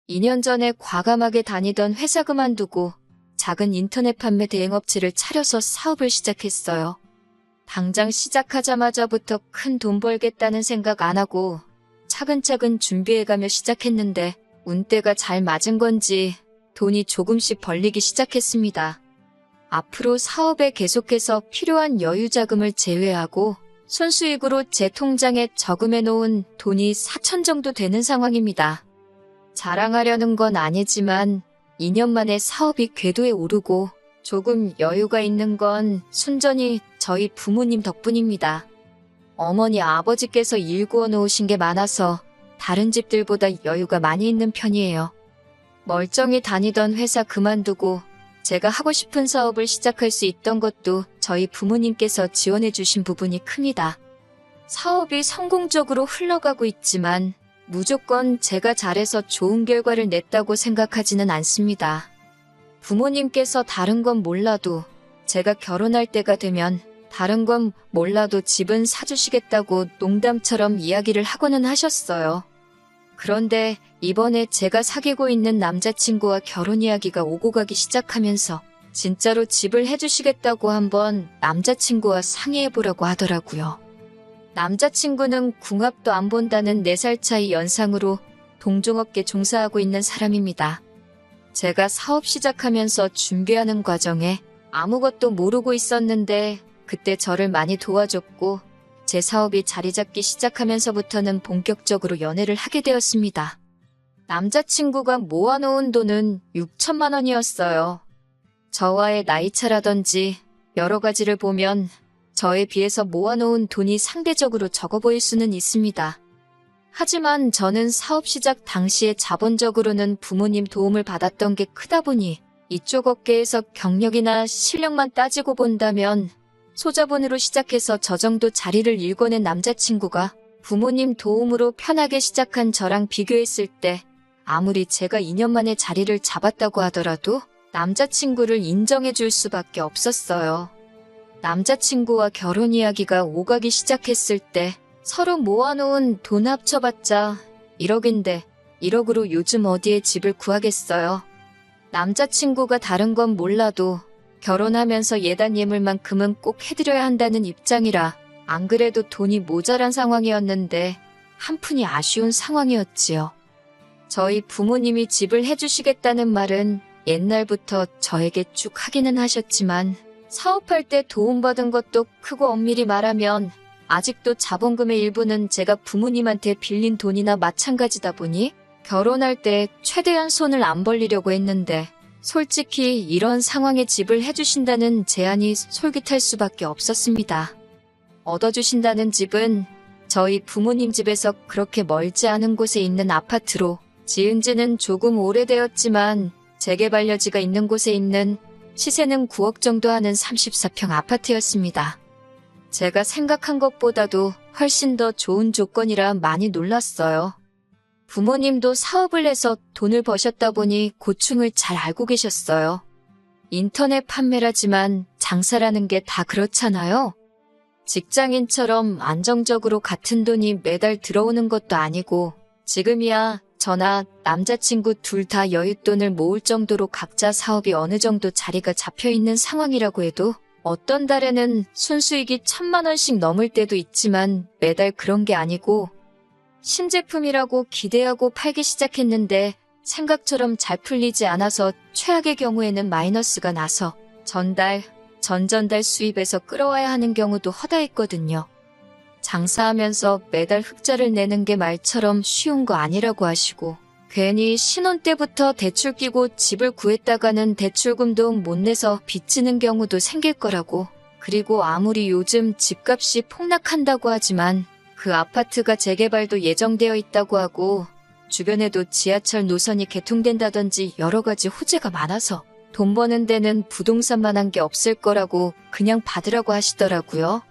2년 전에 과감하게 다니던 회사 그만두고 작은 인터넷 판매 대행업체를 차려서 사업을 시작했어요. 당장 시작하자마자부터 큰 돈 벌겠다는 생각 안 하고 차근차근 준비해가며 시작했는데 운때가 잘 맞은 건지 돈이 조금씩 벌리기 시작했습니다. 앞으로 사업에 계속해서 필요한 여유 자금을 제외하고 순수익으로 제 통장에 저금해 놓은 돈이 4천 정도 되는 상황입니다. 자랑하려는 건 아니지만 2년 만에 사업이 궤도에 오르고 조금 여유가 있는 건 순전히 저희 부모님 덕분입니다. 어머니 아버지께서 일구어 놓으신 게 많아서 다른 집들보다 여유가 많이 있는 편이에요. 멀쩡히 다니던 회사 그만두고 제가 하고 싶은 사업을 시작할 수 있던 것도 저희 부모님께서 지원해 주신 부분이 큽니다. 사업이 성공적으로 흘러가고 있지만 무조건 제가 잘해서 좋은 결과를 냈다고 생각하지는 않습니다. 부모님께서 다른 건 몰라도 제가 결혼할 때가 되면 다른 건 몰라도 집은 사주시겠다고 농담처럼 이야기를 하고는 하셨어요. 그런데 이번에 제가 사귀고 있는 남자친구와 결혼 이야기가 오고 가기 시작하면서 진짜로 집을 해주시겠다고 한번 남자친구와 상의해보라고 하더라고요. 남자친구는 궁합도 안 본다는 4살 차이 연상으로 동종업계 종사하고 있는 사람입니다. 제가 사업 시작하면서 준비하는 과정에 아무것도 모르고 있었는데 그때 저를 많이 도와줬고 제 사업이 자리 잡기 시작하면서부터는 본격적으로 연애를 하게 되었습니다. 남자친구가 모아놓은 돈은 6천만 원이었어요. 저와의 나이차라든지 여러 가지를 보면 저에 비해서 모아놓은 돈이 상대적으로 적어 보일 수는 있습니다. 하지만 저는 사업 시작 당시에 자본적으로는 부모님 도움을 받았던 게 크다 보니 이쪽 업계에서 경력이나 실력만 따지고 본다면 소자본으로 시작해서 저 정도 자리를 일궈낸 남자친구가 부모님 도움으로 편하게 시작한 저랑 비교했을 때 아무리 제가 2년 만에 자리를 잡았다고 하더라도 남자친구를 인정해 줄 수밖에 없었어요. 남자친구와 결혼 이야기가 오가기 시작했을 때 서로 모아놓은 돈 합쳐봤자 1억인데 1억으로 요즘 어디에 집을 구하겠어요. 남자친구가 다른 건 몰라도 결혼하면서 예단 예물만큼은 꼭 해드려야 한다는 입장이라 안 그래도 돈이 모자란 상황이었는데 한푼이 아쉬운 상황이었지요. 저희 부모님이 집을 해주시겠다는 말은 옛날부터 저에게 쭉 하기는 하셨지만 사업할 때 도움받은 것도 크고 엄밀히 말하면 아직도 자본금의 일부는 제가 부모님한테 빌린 돈이나 마찬가지다 보니 결혼할 때 최대한 손을 안 벌리려고 했는데 솔직히 이런 상황에 집을 해주신다는 제안이 솔깃할 수밖에 없었습니다. 얻어주신다는 집은 저희 부모님 집에서 그렇게 멀지 않은 곳에 있는 아파트로 지은 지는 조금 오래되었지만 재개발 여지가 있는 곳에 있는 시세는 9억 정도 하는 34평 아파트였습니다. 제가 생각한 것보다도 훨씬 더 좋은 조건이라 많이 놀랐어요. 부모님도 사업을 해서 돈을 버셨다 보니 고충을 잘 알고 계셨어요. 인터넷 판매라지만 장사라는 게 다 그렇잖아요. 직장인처럼 안정적으로 같은 돈이 매달 들어오는 것도 아니고 지금이야 저나 남자친구 둘 다 여윳돈을 모을 정도로 각자 사업이 어느 정도 자리가 잡혀있는 상황이라고 해도 어떤 달에는 순수익이 1,000만 원씩 넘을 때도 있지만 매달 그런 게 아니고 신제품이라고 기대하고 팔기 시작했는데 생각처럼 잘 풀리지 않아서 최악의 경우에는 마이너스가 나서 전전달 수입에서 끌어와야 하는 경우도 허다했거든요. 장사하면서 매달 흑자를 내는 게 말처럼 쉬운 거 아니라고 하시고 괜히 신혼 때부터 대출 끼고 집을 구했다가는 대출금도 못 내서 빚지는 경우도 생길 거라고. 그리고 아무리 요즘 집값이 폭락한다고 하지만 그 아파트가 재개발도 예정되어 있다고 하고 주변에도 지하철 노선이 개통된다든지 여러 가지 호재가 많아서 돈 버는 데는 부동산만한 게 없을 거라고 그냥 받으라고 하시더라고요.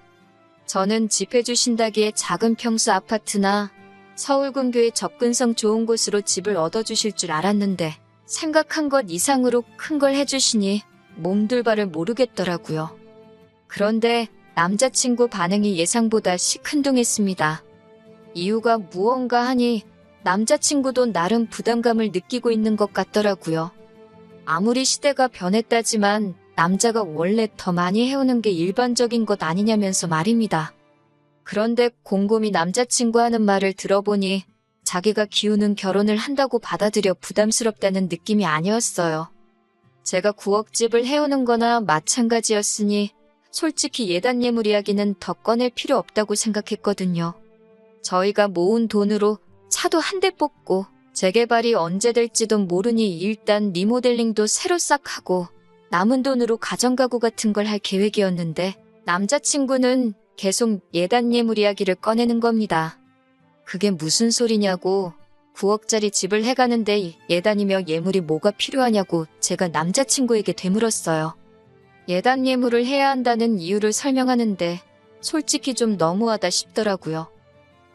저는 집 해주신다기에 작은 평수 아파트나 서울 근교의 접근성 좋은 곳으로 집을 얻어주실 줄 알았는데 생각한 것 이상으로 큰 걸 해주시니 몸둘바를 모르겠더라고요. 그런데 남자친구 반응이 예상보다 시큰둥했습니다. 이유가 무언가 하니 남자친구도 나름 부담감을 느끼고 있는 것 같더라고요. 아무리 시대가 변했다지만 남자가 원래 더 많이 해오는 게 일반적인 것 아니냐면서 말입니다. 그런데 곰곰이 남자친구 하는 말을 들어보니 자기가 기우는 결혼을 한다고 받아들여 부담스럽다는 느낌이 아니었어요. 제가 9억 집을 해오는 거나 마찬가지였으니 솔직히 예단 예물 이야기는 더 꺼낼 필요 없다고 생각했거든요. 저희가 모은 돈으로 차도 한 대 뽑고 재개발이 언제 될지도 모르니 일단 리모델링도 새로 싹 하고 남은 돈으로 가정가구 같은 걸 할 계획이었는데 남자친구는 계속 예단 예물 이야기를 꺼내는 겁니다. 그게 무슨 소리냐고 9억짜리 집을 해가는데 예단이며 예물이 뭐가 필요하냐고 제가 남자친구에게 되물었어요. 예단 예물을 해야 한다는 이유를 설명하는데 솔직히 좀 너무하다 싶더라고요.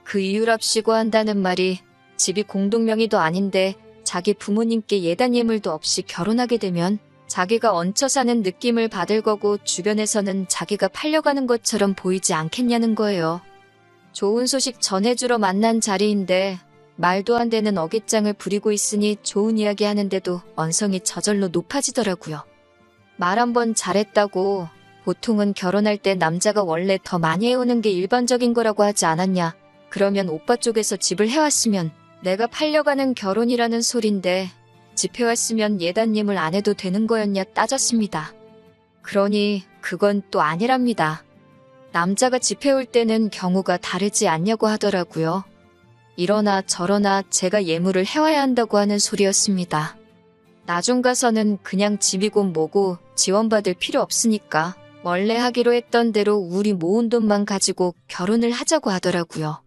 그 이유랍시고 한다는 말이 집이 공동명의도 아닌데 자기 부모님께 예단 예물도 없이 결혼하게 되면 자기가 얹혀 사는 느낌을 받을 거고 주변에서는 자기가 팔려가는 것처럼 보이지 않겠냐는 거예요. 좋은 소식 전해주러 만난 자리인데 말도 안 되는 어깃장을 부리고 있으니 좋은 이야기 하는데도 언성이 저절로 높아지더라고요. 말 한번 잘했다고 보통은 결혼할 때 남자가 원래 더 많이 해오는 게 일반적인 거라고 하지 않았냐. 그러면 오빠 쪽에서 집을 해왔으면 내가 팔려가는 결혼이라는 소린데 집 해왔으면 예단 예물 안 해도 되는 거였냐 따졌습니다. 그러니 그건 또 아니랍니다. 남자가 집 해올 때는 경우가 다르지 않냐고 하더라고요. 이러나 저러나 제가 예물을 해와야 한다고 하는 소리였습니다. 나중 가서는 그냥 집이고 뭐고 지원받을 필요 없으니까 원래 하기로 했던 대로 우리 모은 돈만 가지고 결혼을 하자고 하더라고요.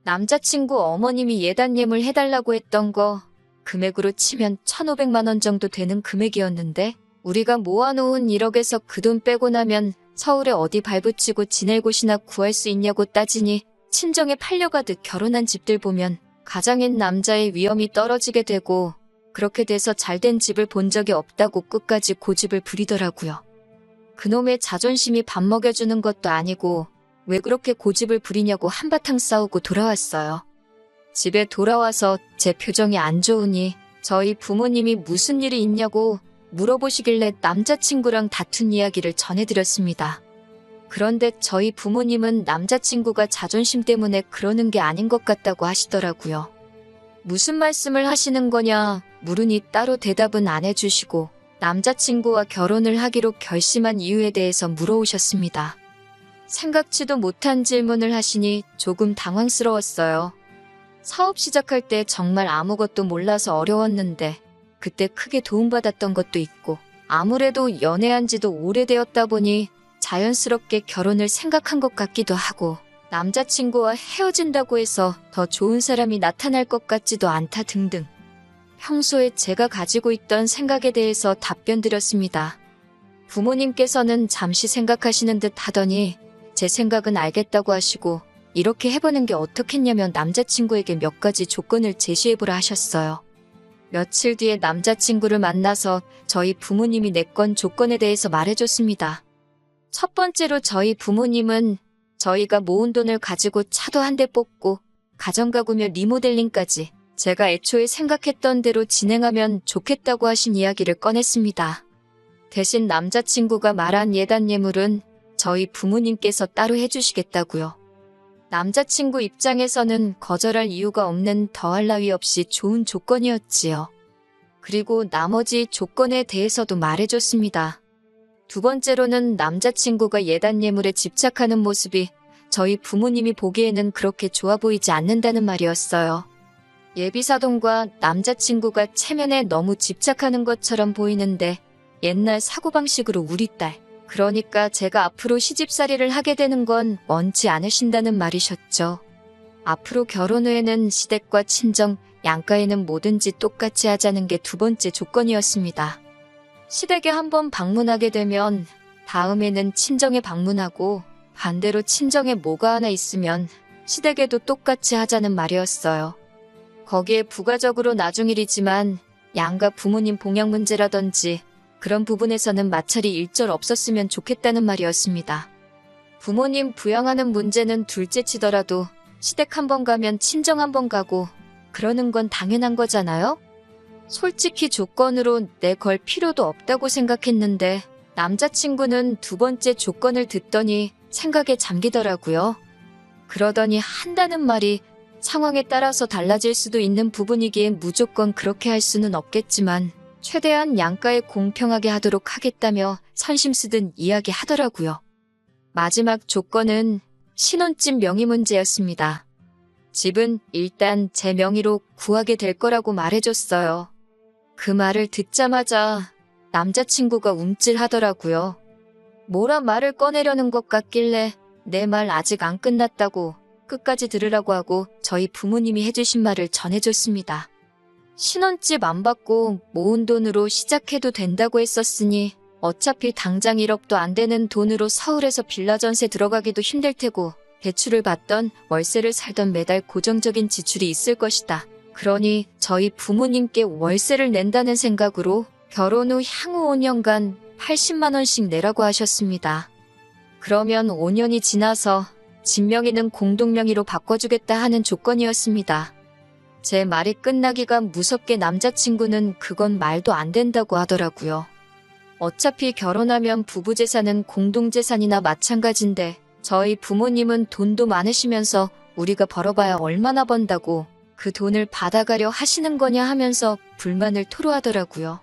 남자친구 어머님이 예단 예물 해달라고 했던 거 금액으로 치면 1,500만 원 정도 되는 금액이었는데 우리가 모아놓은 1억에서 그 돈 빼고 나면 서울에 어디 발붙이고 지낼 곳이나 구할 수 있냐고 따지니 친정에 팔려가듯 결혼한 집들 보면 가장인 남자의 위험이 떨어지게 되고 그렇게 돼서 잘된 집을 본 적이 없다고 끝까지 고집을 부리더라고요. 그놈의 자존심이 밥 먹여주는 것도 아니고 왜 그렇게 고집을 부리냐고 한바탕 싸우고 돌아왔어요. 집에 돌아와서 제 표정이 안 좋으니 저희 부모님이 무슨 일이 있냐고 물어보시길래 남자친구랑 다툰 이야기를 전해드렸습니다. 그런데 저희 부모님은 남자친구가 자존심 때문에 그러는 게 아닌 것 같다고 하시더라고요. 무슨 말씀을 하시는 거냐 물으니 따로 대답은 안 해주시고 남자친구와 결혼을 하기로 결심한 이유에 대해서 물어오셨습니다. 생각지도 못한 질문을 하시니 조금 당황스러웠어요. 사업 시작할 때 정말 아무것도 몰라서 어려웠는데 그때 크게 도움받았던 것도 있고 아무래도 연애한 지도 오래되었다 보니 자연스럽게 결혼을 생각한 것 같기도 하고 남자친구와 헤어진다고 해서 더 좋은 사람이 나타날 것 같지도 않다 등등 평소에 제가 가지고 있던 생각에 대해서 답변 드렸습니다. 부모님께서는 잠시 생각하시는 듯 하더니 제 생각은 알겠다고 하시고 이렇게 해보는 게 어떻겠냐며 남자친구에게 몇 가지 조건을 제시해보라 하셨어요. 며칠 뒤에 남자친구를 만나서 저희 부모님이 내건 조건에 대해서 말해줬습니다. 첫 번째로 저희 부모님은 저희가 모은 돈을 가지고 차도 한 대 뽑고 가정가구며 리모델링까지 제가 애초에 생각했던 대로 진행하면 좋겠다고 하신 이야기를 꺼냈습니다. 대신 남자친구가 말한 예단 예물은 저희 부모님께서 따로 해주시겠다고요. 남자친구 입장에서는 거절할 이유가 없는 더할 나위 없이 좋은 조건이었지요. 그리고 나머지 조건에 대해서도 말해줬습니다. 두 번째로는 남자친구가 예단 예물에 집착하는 모습이 저희 부모님이 보기에는 그렇게 좋아 보이지 않는다는 말이었어요. 예비사돈과 남자친구가 체면에 너무 집착하는 것처럼 보이는데 옛날 사고방식으로 우리 딸, 그러니까 제가 앞으로 시집살이를 하게 되는 건 원치 않으신다는 말이셨죠. 앞으로 결혼 후에는 시댁과 친정, 양가에는 뭐든지 똑같이 하자는 게 두 번째 조건이었습니다. 시댁에 한번 방문하게 되면 다음에는 친정에 방문하고 반대로 친정에 뭐가 하나 있으면 시댁에도 똑같이 하자는 말이었어요. 거기에 부가적으로 나중일이지만 양가 부모님 봉양 문제라든지 그런 부분에서는 마찰이 일절 없었으면 좋겠다는 말이었습니다. 부모님 부양하는 문제는 둘째 치더라도 시댁 한번 가면 친정 한번 가고 그러는 건 당연한 거잖아요? 솔직히 조건으로 내 걸 필요도 없다고 생각했는데 남자친구는 두 번째 조건을 듣더니 생각에 잠기더라고요. 그러더니 한다는 말이 상황에 따라서 달라질 수도 있는 부분이기에 무조건 그렇게 할 수는 없겠지만 최대한 양가에 공평하게 하도록 하겠다며 선심 쓰듯 이야기하더라고요. 마지막 조건은 신혼집 명의 문제였습니다. 집은 일단 제 명의로 구하게 될 거라고 말해줬어요. 그 말을 듣자마자 남자친구가 움찔하더라고요. 뭐라 말을 꺼내려는 것 같길래 내 말 아직 안 끝났다고 끝까지 들으라고 하고 저희 부모님이 해주신 말을 전해줬습니다. 신혼집 안 받고 모은 돈으로 시작해도 된다고 했었으니 어차피 당장 1억도 안 되는 돈으로 서울에서 빌라 전세 들어가기도 힘들 테고 대출을 받던 월세를 살던 매달 고정적인 지출이 있을 것이다. 그러니 저희 부모님께 월세를 낸다는 생각으로 결혼 후 향후 5년간 80만 원씩 내라고 하셨습니다. 그러면 5년이 지나서 집 명의는 공동명의로 바꿔주겠다 하는 조건이었습니다. 제 말이 끝나기가 무섭게 남자친구는 그건 말도 안 된다고 하더라고요. 어차피 결혼하면 부부재산은 공동재산이나 마찬가지인데 저희 부모님은 돈도 많으시면서 우리가 벌어봐야 얼마나 번다고 그 돈을 받아가려 하시는 거냐 하면서 불만을 토로하더라고요.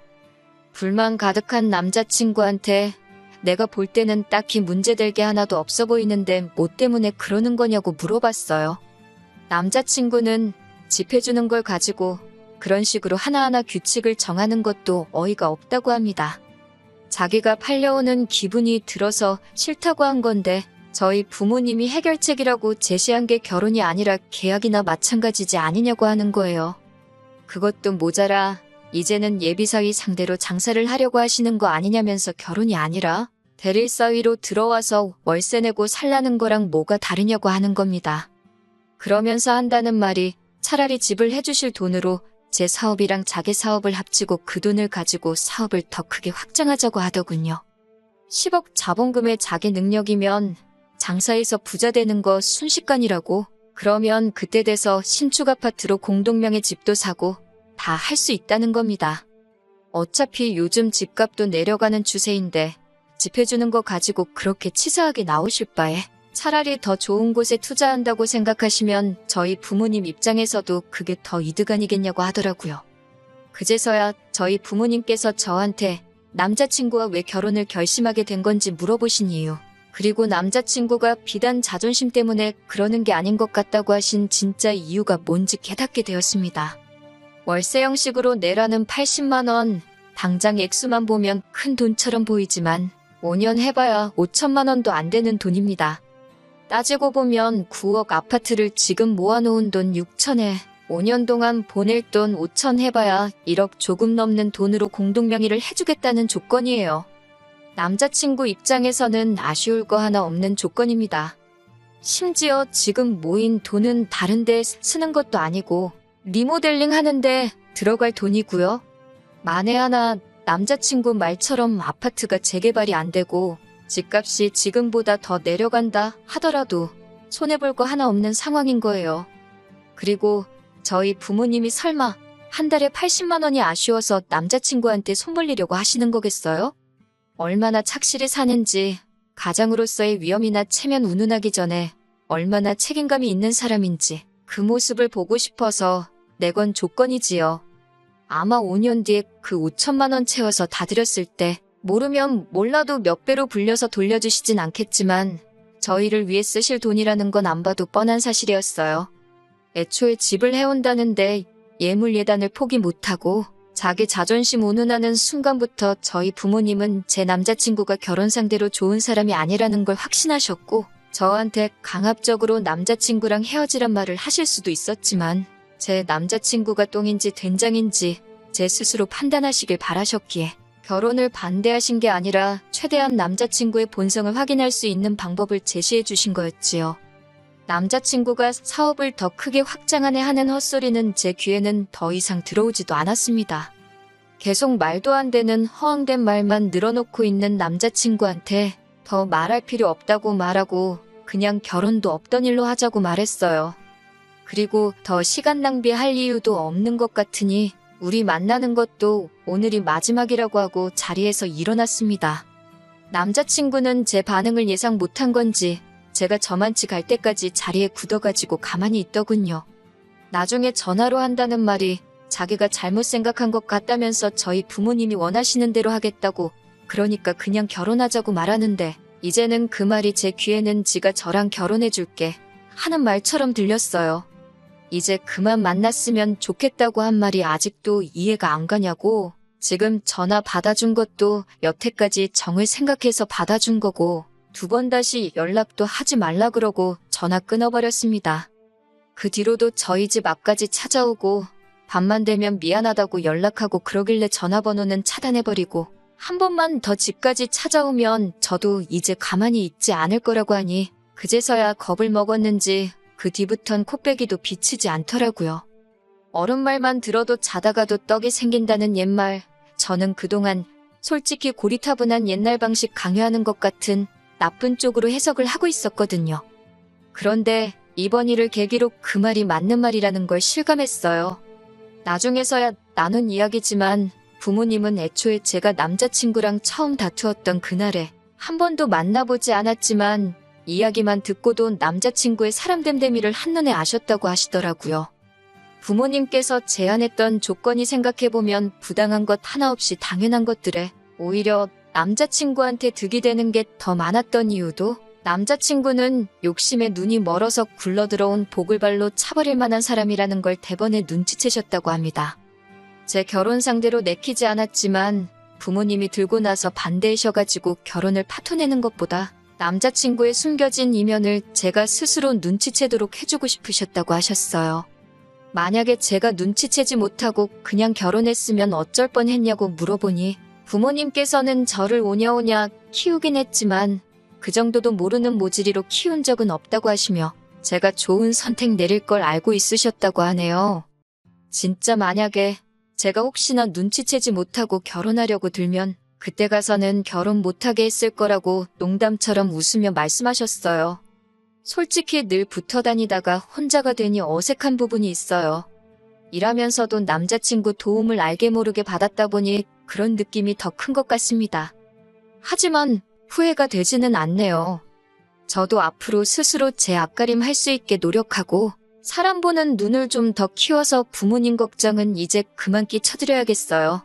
불만 가득한 남자친구한테 내가 볼 때는 딱히 문제될 게 하나도 없어 보이는데 뭐 때문에 그러는 거냐고 물어봤어요. 남자친구는 집 해주는 걸 가지고 그런 식으로 하나하나 규칙을 정하는 것도 어이가 없다고 합니다. 자기가 팔려오는 기분이 들어서 싫다고 한 건데 저희 부모님이 해결책이라고 제시한 게 결혼이 아니라 계약이나 마찬가지지 아니냐고 하는 거예요. 그것도 모자라 이제는 예비사위 상대로 장사를 하려고 하시는 거 아니냐면서 결혼이 아니라 대릴사위로 들어와서 월세 내고 살라는 거랑 뭐가 다르냐고 하는 겁니다. 그러면서 한다는 말이 차라리 집을 해주실 돈으로 제 사업이랑 자기 사업을 합치고 그 돈을 가지고 사업을 더 크게 확장하자고 하더군요. 10억 자본금의 자기 능력이면 장사해서 부자 되는 거 순식간이라고. 그러면 그때 돼서 신축 아파트로 공동명의 집도 사고 다 할 수 있다는 겁니다. 어차피 요즘 집값도 내려가는 추세인데 집 해주는 거 가지고 그렇게 치사하게 나오실 바에 차라리 더 좋은 곳에 투자한다고 생각하시면 저희 부모님 입장에서도 그게 더 이득 아니겠냐고 하더라고요. 그제서야 저희 부모님께서 저한테 남자친구와 왜 결혼을 결심하게 된 건지 물어보신 이유, 그리고 남자친구가 비단 자존심 때문에 그러는 게 아닌 것 같다고 하신 진짜 이유가 뭔지 깨닫게 되었습니다. 월세 형식으로 내라는 80만 원, 당장 액수만 보면 큰 돈처럼 보이지만 5년 해봐야 5천만 원도 안 되는 돈입니다. 따지고 보면 9억 아파트를 지금 모아놓은 돈 6천에 5년 동안 보낼 돈 5천 해봐야 1억 조금 넘는 돈으로 공동명의를 해주겠다는 조건이에요. 남자친구 입장에서는 아쉬울 거 하나 없는 조건입니다. 심지어 지금 모인 돈은 다른 데 쓰는 것도 아니고 리모델링 하는데 들어갈 돈이고요. 만에 하나 남자친구 말처럼 아파트가 재개발이 안 되고 집값이 지금보다 더 내려간다 하더라도 손해볼 거 하나 없는 상황인 거예요. 그리고 저희 부모님이 설마 한 달에 80만 원이 아쉬워서 남자친구한테 손 벌리려고 하시는 거겠어요? 얼마나 착실히 사는지, 가장으로서의 위험이나 체면 운운하기 전에 얼마나 책임감이 있는 사람인지 그 모습을 보고 싶어서 내건 조건이지요. 아마 5년 뒤에 그 5천만 원 채워서 다 드렸을 때 모르면 몰라도 몇 배로 불려서 돌려주시진 않겠지만 저희를 위해 쓰실 돈이라는 건 안 봐도 뻔한 사실이었어요. 애초에 집을 해온다는데 예물 예단을 포기 못하고 자기 자존심 운운하는 순간부터 저희 부모님은 제 남자친구가 결혼 상대로 좋은 사람이 아니라는 걸 확신하셨고 저한테 강압적으로 남자친구랑 헤어지란 말을 하실 수도 있었지만 제 남자친구가 똥인지 된장인지 제 스스로 판단하시길 바라셨기에 결혼을 반대하신 게 아니라 최대한 남자친구의 본성을 확인할 수 있는 방법을 제시해 주신 거였지요. 남자친구가 사업을 더 크게 확장하네 하는 헛소리는 제 귀에는 더 이상 들어오지도 않았습니다. 계속 말도 안 되는 허황된 말만 늘어놓고 있는 남자친구한테 더 말할 필요 없다고 말하고 그냥 결혼도 없던 일로 하자고 말했어요. 그리고 더 시간 낭비할 이유도 없는 것 같으니 우리 만나는 것도 오늘이 마지막이라고 하고 자리에서 일어났습니다. 남자친구는 제 반응을 예상 못한 건지 제가 저만치 갈 때까지 자리에 굳어가지고 가만히 있더군요. 나중에 전화로 한다는 말이 자기가 잘못 생각한 것 같다면서 저희 부모님이 원하시는 대로 하겠다고, 그러니까 그냥 결혼하자고 말하는데 이제는 그 말이 제 귀에는 지가 저랑 결혼해줄게 하는 말처럼 들렸어요. 이제 그만 만났으면 좋겠다고 한 말이 아직도 이해가 안 가냐고. 지금 전화 받아준 것도 여태까지 정을 생각해서 받아준 거고, 2번 다시 연락도 하지 말라 그러고 전화 끊어버렸습니다. 그 뒤로도 저희 집 앞까지 찾아오고 밤만 되면 미안하다고 연락하고 그러길래 전화번호는 차단해버리고, 한 번만 더 집까지 찾아오면 저도 이제 가만히 있지 않을 거라고 하니 그제서야 겁을 먹었는지 그 뒤부턴 코빼기도 비치지 않더라고요. 어른 말만 들어도 자다가도 떡이 생긴다는 옛말, 저는 그동안 솔직히 고리타분한 옛날 방식 강요하는 것 같은 나쁜 쪽으로 해석을 하고 있었거든요. 그런데 이번 일을 계기로 그 말이 맞는 말이라는 걸 실감했어요. 나중에서야 나눈 이야기지만 부모님은 애초에 제가 남자친구랑 처음 다투었던 그날에 한 번도 만나보지 않았지만 이야기만 듣고도 남자친구의 사람됨됨이를 한눈에 아셨다고 하시더라고요. 부모님께서 제안했던 조건이 생각해보면 부당한 것 하나 없이 당연한 것들에 오히려 남자친구한테 득이 되는 게 더 많았던 이유도, 남자친구는 욕심에 눈이 멀어서 굴러들어온 보글발로 차버릴 만한 사람이라는 걸 대번에 눈치채셨다고 합니다. 제 결혼 상대로 내키지 않았지만 부모님이 들고 나서 반대하셔가지고 결혼을 파토내는 것보다 남자친구의 숨겨진 이면을 제가 스스로 눈치채도록 해주고 싶으셨다고 하셨어요. 만약에 제가 눈치채지 못하고 그냥 결혼했으면 어쩔 뻔했냐고 물어보니 부모님께서는 저를 오냐오냐 키우긴 했지만 그 정도도 모르는 모질이로 키운 적은 없다고 하시며 제가 좋은 선택 내릴 걸 알고 있으셨다고 하네요. 진짜 만약에 제가 혹시나 눈치채지 못하고 결혼하려고 들면 그때 가서는 결혼 못하게 했을 거라고 농담처럼 웃으며 말씀하셨어요. 솔직히 늘 붙어 다니다가 혼자가 되니 어색한 부분이 있어요. 일하면서도 남자친구 도움을 알게 모르게 받았다 보니 그런 느낌이 더 큰 것 같습니다. 하지만 후회가 되지는 않네요. 저도 앞으로 스스로 제 앞가림 할 수 있게 노력하고 사람 보는 눈을 좀 더 키워서 부모님 걱정은 이제 그만 끼쳐드려야겠어요.